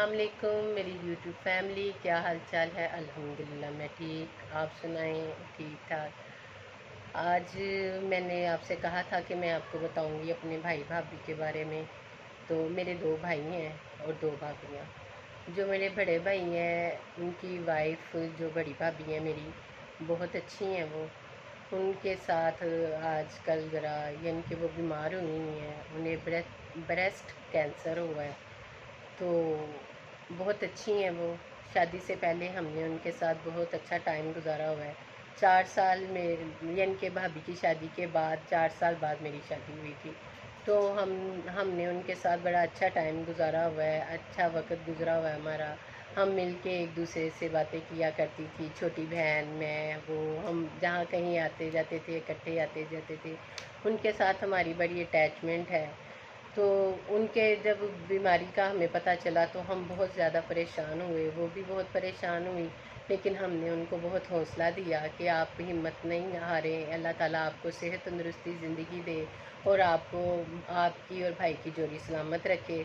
अस्सलाम वालेकुम मेरी यूट्यूब फैमिली, क्या हाल चाल है। अल्हम्दुलिल्लाह मैं ठीक, आप सुनाएं ठीक ठाक। आज मैंने आपसे कहा था कि मैं आपको बताऊंगी अपने भाई भाभी के बारे में। तो मेरे दो भाई हैं और दो भाभियाँ। जो मेरे बड़े भाई हैं उनकी वाइफ, जो बड़ी भाभी है मेरी, बहुत अच्छी हैं। वो उनके साथ आजकल ज़रा यानी कि वो बीमार हुई हैं, उन्हें ब्रेस्ट कैंसर हुआ है। तो बहुत अच्छी हैं वो। शादी से पहले हमने उनके साथ बहुत अच्छा टाइम गुजारा हुआ है। 4 साल में यानी कि भाभी की शादी के बाद 4 साल बाद मेरी शादी हुई थी। तो हमने उनके साथ बड़ा अच्छा टाइम गुजारा हुआ है, अच्छा वक्त गुजरा हुआ है हमारा। हम मिल के एक दूसरे से बातें किया करती थी, छोटी बहन मैं वो। हम जहाँ कहीं आते जाते थे, इकट्ठे आते जाते थे। उनके साथ हमारी बड़ी अटैचमेंट है। तो उनके जब बीमारी का हमें पता चला तो हम बहुत ज़्यादा परेशान हुए, वो भी बहुत परेशान हुई। लेकिन हमने उनको बहुत हौसला दिया कि आप हिम्मत नहीं हारें, अल्लाह ताला आपको सेहत तंदुरुस्ती ज़िंदगी दे और आपको आपकी और भाई की जोड़ी सलामत रखे।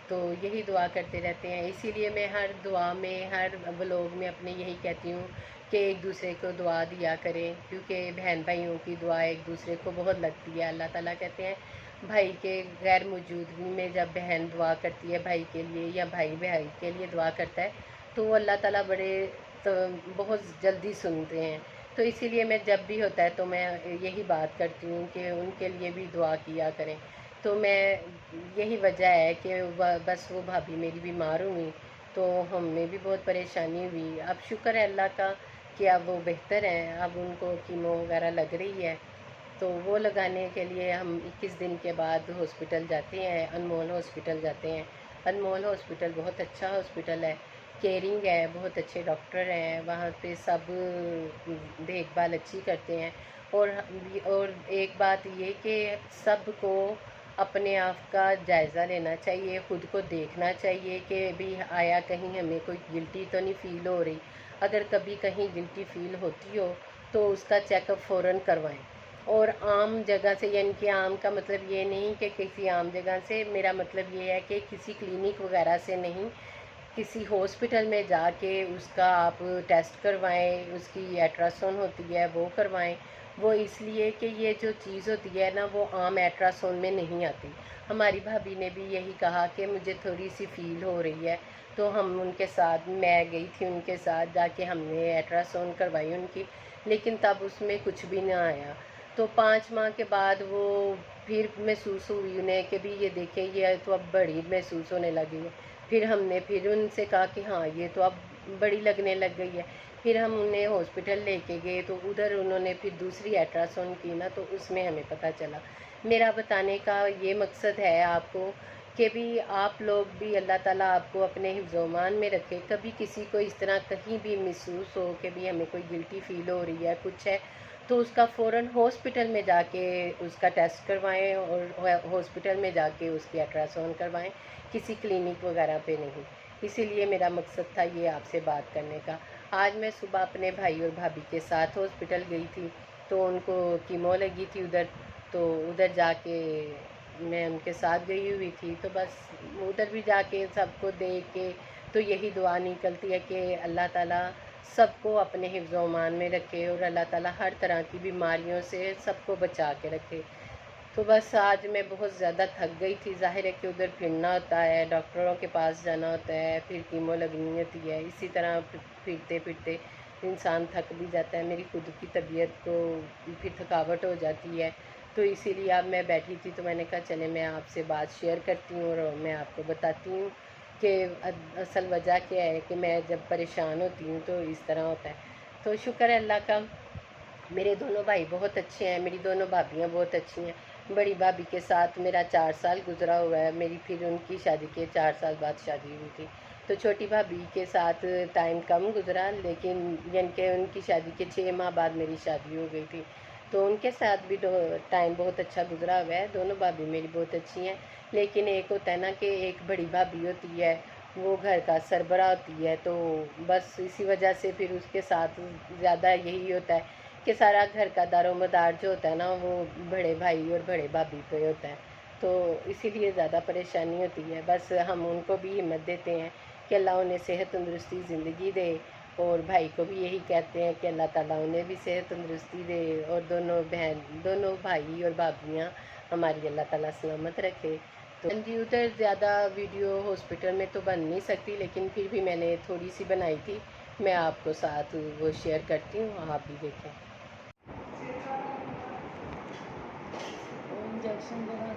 तो यही दुआ करते रहते हैं। इसीलिए मैं हर दुआ में, हर व्लॉग में अपने यही कहती हूँ कि एक दूसरे को दुआ दिया करें, क्योंकि बहन भाइयों की दुआ एक दूसरे को बहुत लगती है। अल्लाह ताला कहते हैं भाई के गैर मौजूदगी में जब बहन दुआ करती है भाई के लिए, या भाई भाई के लिए दुआ करता है, तो वो अल्लाह ताला बड़े तो बहुत जल्दी सुनते हैं। तो इसीलिए मैं जब भी होता है तो मैं यही बात करती हूँ कि उनके लिए भी दुआ किया करें। तो मैं यही वजह है कि बस वो भाभी मेरी बीमार हुई तो हमें भी बहुत परेशानी हुई। अब शुक्र है अल्लाह का कि अब वो बेहतर हैं, अब उनको कीमो वगैरह लग रही है। तो वो लगाने के लिए हम 21 दिन के बाद हॉस्पिटल जाते हैं, अनमोल हॉस्पिटल जाते हैं। अनमोल हॉस्पिटल बहुत अच्छा हॉस्पिटल है, केयरिंग है, बहुत अच्छे डॉक्टर हैं वहाँ पे, सब देखभाल अच्छी करते हैं। और एक बात ये कि सबको अपने आप का जायज़ा लेना चाहिए, ख़ुद को देखना चाहिए कि भी आया कहीं हमें कोई गिल्टी तो नहीं फ़ील हो रही। अगर कभी कहीं गिल्टी फ़ील होती हो तो उसका चेकअप फ़ौरन करवाएं। और आम जगह से, यानी कि आम का मतलब ये नहीं कि किसी आम जगह से, मेरा मतलब ये है कि किसी क्लिनिक वगैरह से नहीं, किसी हॉस्पिटल में जाके उसका आप टेस्ट करवाएं, उसकी अल्ट्रासाउंड होती है वो करवाएं। वो इसलिए कि ये जो चीज़ होती है ना, वो आम अल्ट्रासाउंड में नहीं आती। हमारी भाभी ने भी यही कहा कि मुझे थोड़ी सी फील हो रही है, तो हम उनके साथ, मैं गई थी उनके साथ, जाके हमने अल्ट्रासाउंड करवाई उनकी, लेकिन तब उसमें कुछ भी ना आया। तो 5 माह के बाद वो फिर महसूस हुई उन्हें कि भी ये देखें, ये तो अब बड़ी महसूस होने लगी है। फिर हमने फिर उनसे कहा कि हाँ ये तो अब बड़ी लगने लग गई है। फिर हम उन्हें हॉस्पिटल लेके गए तो उधर उन्होंने फिर दूसरी अल्ट्रासाउंड की ना, तो उसमें हमें पता चला। मेरा बताने का ये मकसद है आपको कि भी आप लोग भी, अल्लाह ताला आपको अपने हिफ्ज़-ओ-मान में रखे। कभी किसी को इस तरह कहीं भी महसूस हो कि भी हमें कोई गिल्टी फ़ील हो रही है, कुछ है, तो उसका फ़ौरन हॉस्पिटल में जाके उसका टेस्ट करवाएं और हॉस्पिटल में जाके उसकी अल्ट्रासाउंड करवाएं, किसी क्लिनिक वगैरह पे नहीं। इसीलिए मेरा मकसद था ये आपसे बात करने का। आज मैं सुबह अपने भाई और भाभी के साथ हॉस्पिटल गई थी, तो उनको कीमो लगी थी उधर। तो उधर जाके मैं उनके साथ गई हुई थी, तो बस उधर भी जाके सबको देख के तो यही दुआ निकलती है कि अल्लाह ताला सबको अपने हिफ्ज़-ओ-मान में रखे और अल्लाह ताला हर तरह की बीमारियों से सबको बचा के रखे। तो बस आज मैं बहुत ज़्यादा थक गई थी। ज़ाहिर है कि उधर फिरना होता है, डॉक्टरों के पास जाना होता है, फिर कीमो लगनी होती है, इसी तरह फिरते फिरते इंसान थक भी जाता है। मेरी खुद की तबीयत को फिर थकावट हो जाती है। तो इसीलिए अब मैं बैठी थी तो मैंने कहा चले मैं आपसे बात शेयर करती हूँ और मैं आपको बताती हूँ कि असल वजह क्या है कि मैं जब परेशान होती हूँ तो इस तरह होता है। तो शुक्र है अल्लाह का, मेरे दोनों भाई बहुत अच्छे हैं, मेरी दोनों भाभियाँ बहुत अच्छी हैं। बड़ी भाभी के साथ मेरा 4 साल गुजरा हुआ है, मेरी फिर उनकी शादी के 4 साल बाद शादी हुई थी। तो छोटी भाभी के साथ टाइम कम गुजरा, लेकिन यानी कि उनकी शादी के 6 माह बाद मेरी शादी हो गई थी। तो उनके साथ भी टाइम बहुत अच्छा गुजरा हुआ है। दोनों भाभी मेरी बहुत अच्छी हैं। लेकिन एक होता है ना कि एक बड़ी भाभी होती है, वो घर का सरबरा होती है, तो बस इसी वजह से फिर उसके साथ ज़्यादा यही होता है कि सारा घर का दारोमदार जो होता है ना, वो बड़े भाई और बड़े भाभी पे होता है। तो इसीलिए ज़्यादा परेशानी होती है। बस हम उनको भी हिम्मत देते हैं کہ اللہ انہیں صحت تندرستی زندگی دے، اور بھائی کو بھی یہی کہتے ہیں کہ اللہ تعالیٰ انہیں بھی صحت تندرستی دے، اور دونوں بھائی اور بھابھیاں ہماری اللہ تعالیٰ سلامت رکھے۔ تو جی ادھر زیادہ ویڈیو ہاسپٹل میں تو بن نہیں سکتی، لیکن پھر بھی میں نے تھوڑی سی بنائی تھی، میں آپ کو ساتھ وہ شیئر کرتی ہوں، آپ بھی دیکھیں۔ انجیکشن دینا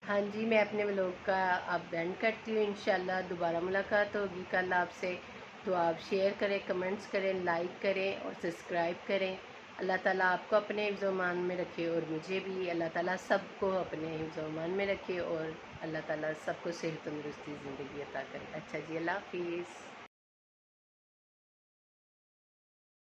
ہاں جی، میں اپنے ولاگ کا اب اینڈ کرتی ہوں، انشاءاللہ دوبارہ ملاقات ہوگی کل آپ سے، تو آپ شیئر کریں، کمنٹس کریں، لائک کریں اور سبسکرائب کریں۔ اللہ تعالیٰ آپ کو اپنے حفظ و امان میں رکھے، اور مجھے بھی اللہ تعالیٰ سب کو اپنے حفظ و امان میں رکھے، اور اللہ تعالیٰ سب کو صحت تندرستی زندگی عطا کرے۔ اچھا جی، اللہ حافظ۔